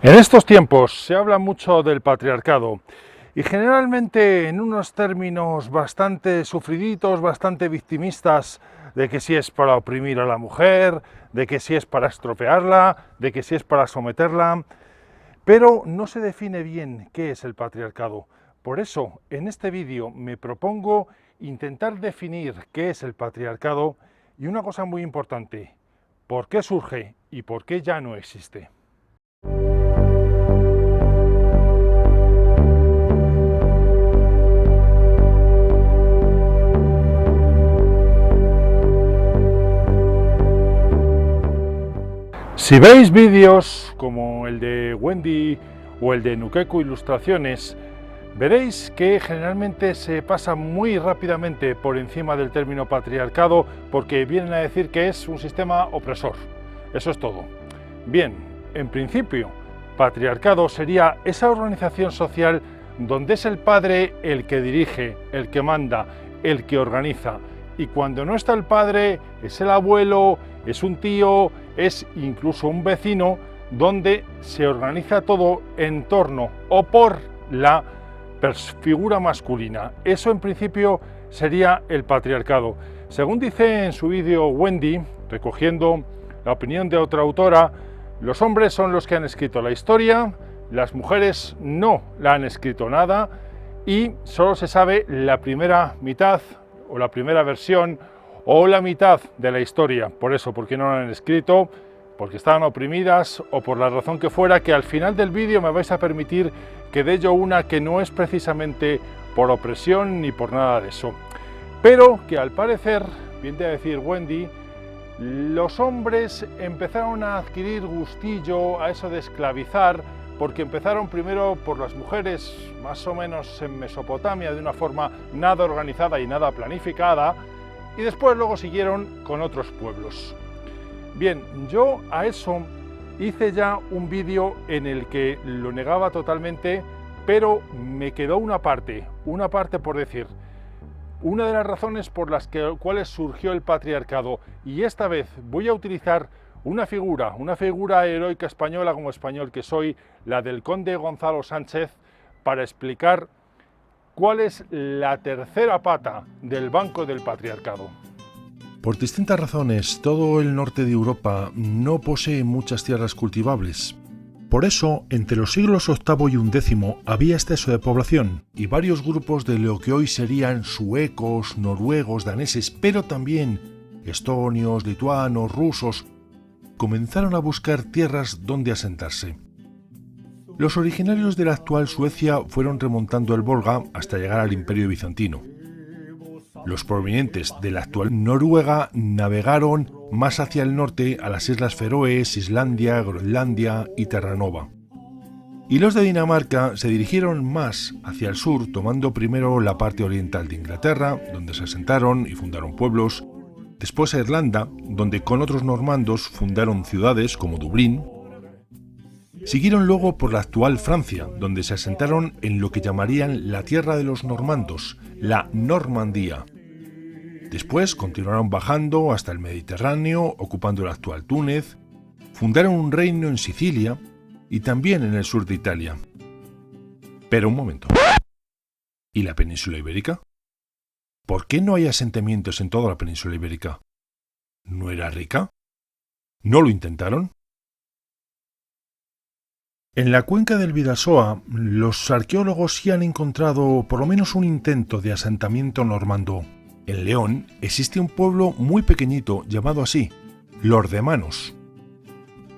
En estos tiempos se habla mucho del patriarcado y generalmente en unos términos bastante sufriditos, bastante victimistas, de que si es para oprimir a la mujer, de que si es para estropearla, de que si es para someterla, pero no se define bien qué es el patriarcado. Por eso, en este vídeo me propongo intentar definir qué es el patriarcado y una cosa muy importante, por qué surge y por qué ya no existe. Si veis vídeos como el de Wendy o el de Nukeku Ilustraciones, veréis que generalmente se pasa muy rápidamente por encima del término patriarcado porque vienen a decir que es un sistema opresor. Eso es todo. Bien, en principio, patriarcado sería esa organización social donde es el padre el que dirige, el que manda, el que organiza. Y cuando no está el padre, es el abuelo, es un tío, es incluso un vecino, donde se organiza todo en torno o por la figura masculina. Eso en principio sería el patriarcado. Según dice en su vídeo Wendy, recogiendo la opinión de otra autora, los hombres son los que han escrito la historia, las mujeres no la han escrito nada y solo se sabe la primera mitad o la primera versión o la mitad de la historia. Por eso, porque no la han escrito, porque estaban oprimidas o por la razón que fuera, que al final del vídeo me vais a permitir que dé yo una que no es precisamente por opresión ni por nada de eso, pero que al parecer, viene a decir Wendy, los hombres empezaron a adquirir gustillo a eso de esclavizar, porque empezaron primero por las mujeres, más o menos en Mesopotamia, de una forma nada organizada y nada planificada, y después luego siguieron con otros pueblos. Bien, yo a eso hice ya un vídeo en el que lo negaba totalmente, pero me quedó una parte por decir. Una de las razones por las cuales surgió el patriarcado, y esta vez voy a utilizar una figura heroica española como español que soy, la del conde Gonzalo Sánchez, para explicar cuál es la tercera pata del banco del patriarcado. Por distintas razones, todo el norte de Europa no posee muchas tierras cultivables. Por eso, entre los siglos VIII y XI había exceso de población y varios grupos de lo que hoy serían suecos, noruegos, daneses, pero también estonios, lituanos, rusos, comenzaron a buscar tierras donde asentarse. Los originarios de la actual Suecia fueron remontando el Volga hasta llegar al Imperio Bizantino. Los provenientes de la actual Noruega navegaron más hacia el norte a las Islas Feroes, Islandia, Groenlandia y Terranova. Y los de Dinamarca se dirigieron más hacia el sur, tomando primero la parte oriental de Inglaterra, donde se asentaron y fundaron pueblos, después a Irlanda, donde con otros normandos fundaron ciudades como Dublín. Siguieron luego por la actual Francia, donde se asentaron en lo que llamarían la tierra de los normandos, la Normandía. Después continuaron bajando hasta el Mediterráneo, ocupando el actual Túnez, fundaron un reino en Sicilia y también en el sur de Italia. Pero un momento. ¿Y la península ibérica? ¿Por qué no hay asentamientos en toda la península ibérica? ¿No era rica? ¿No lo intentaron? En la cuenca del Bidasoa, los arqueólogos sí han encontrado por lo menos un intento de asentamiento normando. En León existe un pueblo muy pequeñito llamado así, Lordemanos.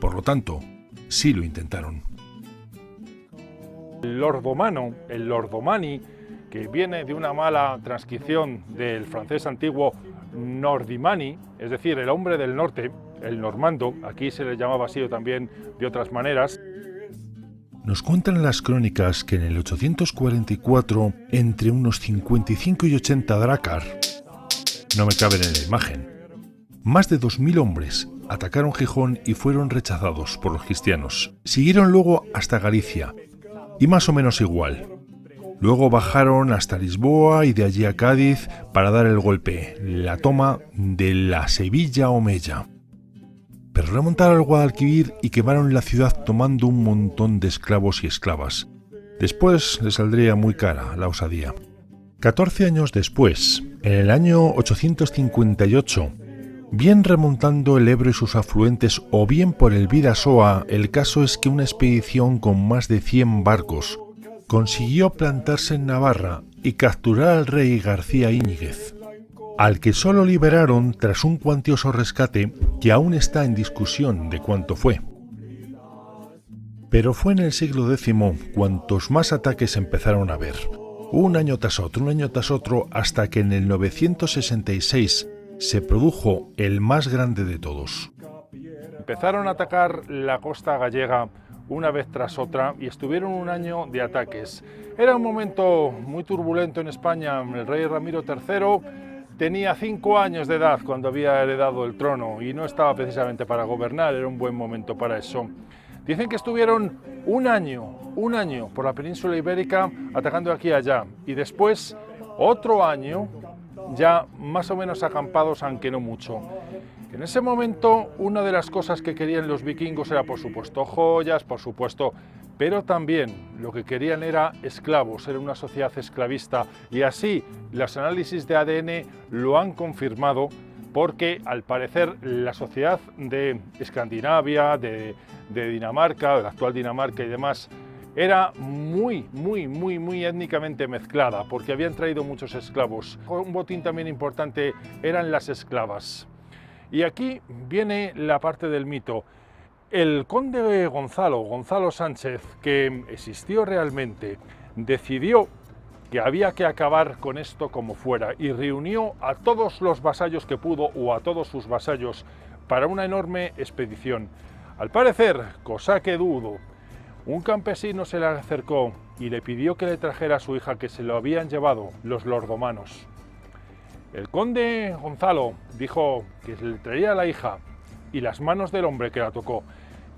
Por lo tanto, sí lo intentaron. El lordomano, el lordomani, que viene de una mala transcripción del francés antiguo nordimani, es decir, el hombre del norte, el normando, aquí se le llamaba así o también de otras maneras. Nos cuentan las crónicas que en el 844, entre unos 55 y 80 drácar, no me caben en la imagen, más de 2000 hombres atacaron Gijón y fueron rechazados por los cristianos. Siguieron luego hasta Galicia, y más o menos igual. Luego bajaron hasta Lisboa y de allí a Cádiz para dar el golpe, la toma de la Sevilla Omeya. pero remontaron al Guadalquivir y quemaron la ciudad tomando un montón de esclavos y esclavas. Después les saldría muy cara la osadía. 14 años después, en el año 858, bien remontando el Ebro y sus afluentes o bien por el Bidasoa, el caso es que una expedición con más de 100 barcos consiguió plantarse en Navarra y capturar al rey García Íñiguez, al que solo liberaron tras un cuantioso rescate que aún está en discusión de cuánto fue. Pero fue en el siglo X cuantos más ataques empezaron a haber, un año tras otro, hasta que en el 966 se produjo el más grande de todos. Empezaron a atacar la costa gallega una vez tras otra y estuvieron un año de ataques. Era un momento muy turbulento en España. El rey Ramiro III tenía 5 años de edad cuando había heredado el trono y no estaba precisamente para gobernar, era un buen momento para eso. Dicen que estuvieron un año por la península ibérica atacando aquí y allá y después otro año ya más o menos acampados, aunque no mucho. En ese momento una de las cosas que querían los vikingos era por supuesto joyas, por supuesto, pero también lo que querían era esclavos, era una sociedad esclavista y así los análisis de ADN lo han confirmado porque al parecer la sociedad de Escandinavia, de Dinamarca, de la actual Dinamarca y demás, era muy étnicamente mezclada porque habían traído muchos esclavos. Un botín también importante eran las esclavas. Y aquí viene la parte del mito. El conde Gonzalo Sánchez, que existió realmente, decidió que había que acabar con esto como fuera y reunió a todos los vasallos que pudo o a todos sus vasallos para una enorme expedición. Al parecer, cosa que dudo, un campesino se le acercó y le pidió que le trajera a su hija, que se lo habían llevado los lordomanos. El conde Gonzalo dijo que le traía a la hija y las manos del hombre que la tocó.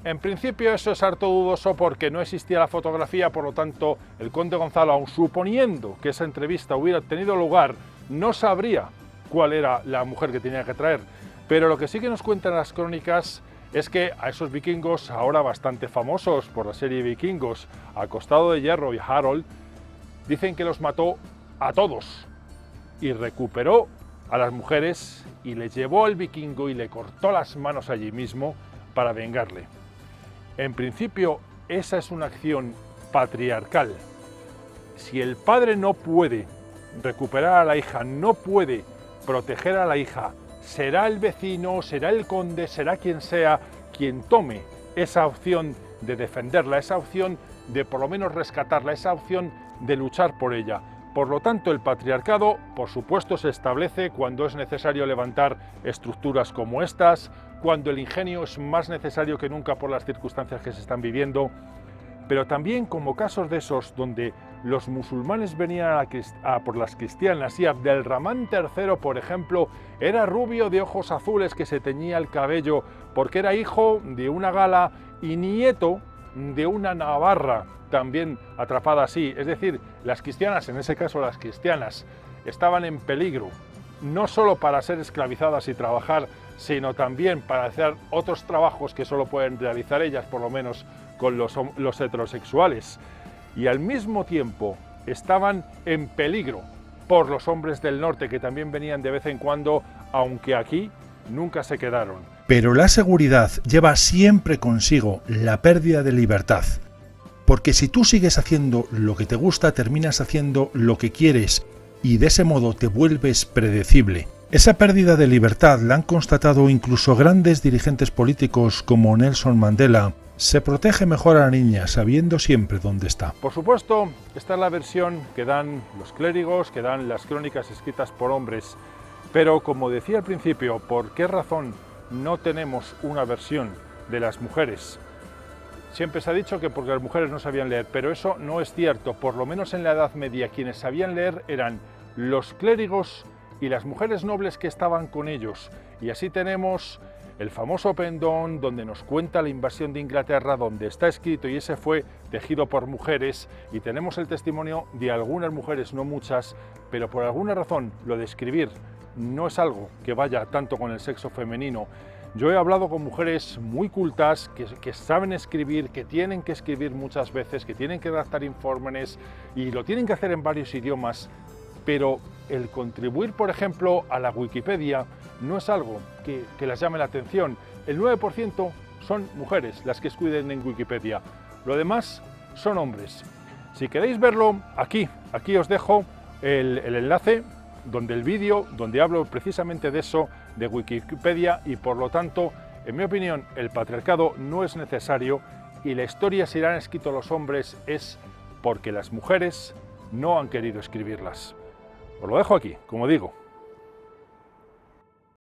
En principio eso es harto dudoso porque no existía la fotografía, por lo tanto el conde Gonzalo, aun suponiendo que esa entrevista hubiera tenido lugar, no sabría cuál era la mujer que tenía que traer. Pero lo que sí que nos cuentan las crónicas es que a esos vikingos, ahora bastante famosos por la serie Vikingos, a Costado de Hierro y Harold, dicen que los mató a todos y recuperó a las mujeres y le llevó al vikingo y le cortó las manos allí mismo para vengarle. En principio, esa es una acción patriarcal. Si el padre no puede recuperar a la hija, no puede proteger a la hija, será el vecino, será el conde, será quien sea quien tome esa opción de defenderla, esa opción de por lo menos rescatarla, esa opción de luchar por ella. Por lo tanto, el patriarcado, por supuesto, se establece cuando es necesario levantar estructuras como estas, cuando el ingenio es más necesario que nunca por las circunstancias que se están viviendo, pero también como casos de esos donde los musulmanes venían por las cristianas y Abdelrahman III, por ejemplo, era rubio de ojos azules que se teñía el cabello porque era hijo de una gala y nieto de una navarra también atrapada así. Es decir, las cristianas, en ese caso las cristianas, estaban en peligro, no solo para ser esclavizadas y trabajar, sino también para hacer otros trabajos que solo pueden realizar ellas, por lo menos con los heterosexuales. Y al mismo tiempo estaban en peligro por los hombres del norte, que también venían de vez en cuando, aunque aquí nunca se quedaron. Pero la seguridad lleva siempre consigo la pérdida de libertad. Porque si tú sigues haciendo lo que te gusta, terminas haciendo lo que quieres y de ese modo te vuelves predecible. Esa pérdida de libertad la han constatado incluso grandes dirigentes políticos como Nelson Mandela. Se protege mejor a la niña sabiendo siempre dónde está. Por supuesto, esta es la versión que dan los clérigos, que dan las crónicas escritas por hombres. Pero como decía al principio, ¿por qué razón no tenemos una versión de las mujeres? Siempre se ha dicho que porque las mujeres no sabían leer, pero eso no es cierto. Por lo menos en la Edad Media quienes sabían leer eran los clérigos y las mujeres nobles que estaban con ellos. Y así tenemos el famoso pendón donde nos cuenta la invasión de Inglaterra, donde está escrito y ese fue tejido por mujeres, y tenemos el testimonio de algunas mujeres, no muchas, pero por alguna razón lo de escribir no es algo que vaya tanto con el sexo femenino. Yo he hablado con mujeres muy cultas que saben escribir, que tienen que escribir muchas veces, que tienen que redactar informes y lo tienen que hacer en varios idiomas, pero el contribuir, por ejemplo, a la Wikipedia no es algo que les llame la atención. El 9% son mujeres las que escriben en Wikipedia, lo demás son hombres. Si queréis verlo, aquí os dejo el enlace donde el vídeo, donde hablo precisamente de eso, de Wikipedia, y por lo tanto, en mi opinión, el patriarcado no es necesario y la historia, si la han escrito los hombres, es porque las mujeres no han querido escribirlas. Os lo dejo aquí, como digo.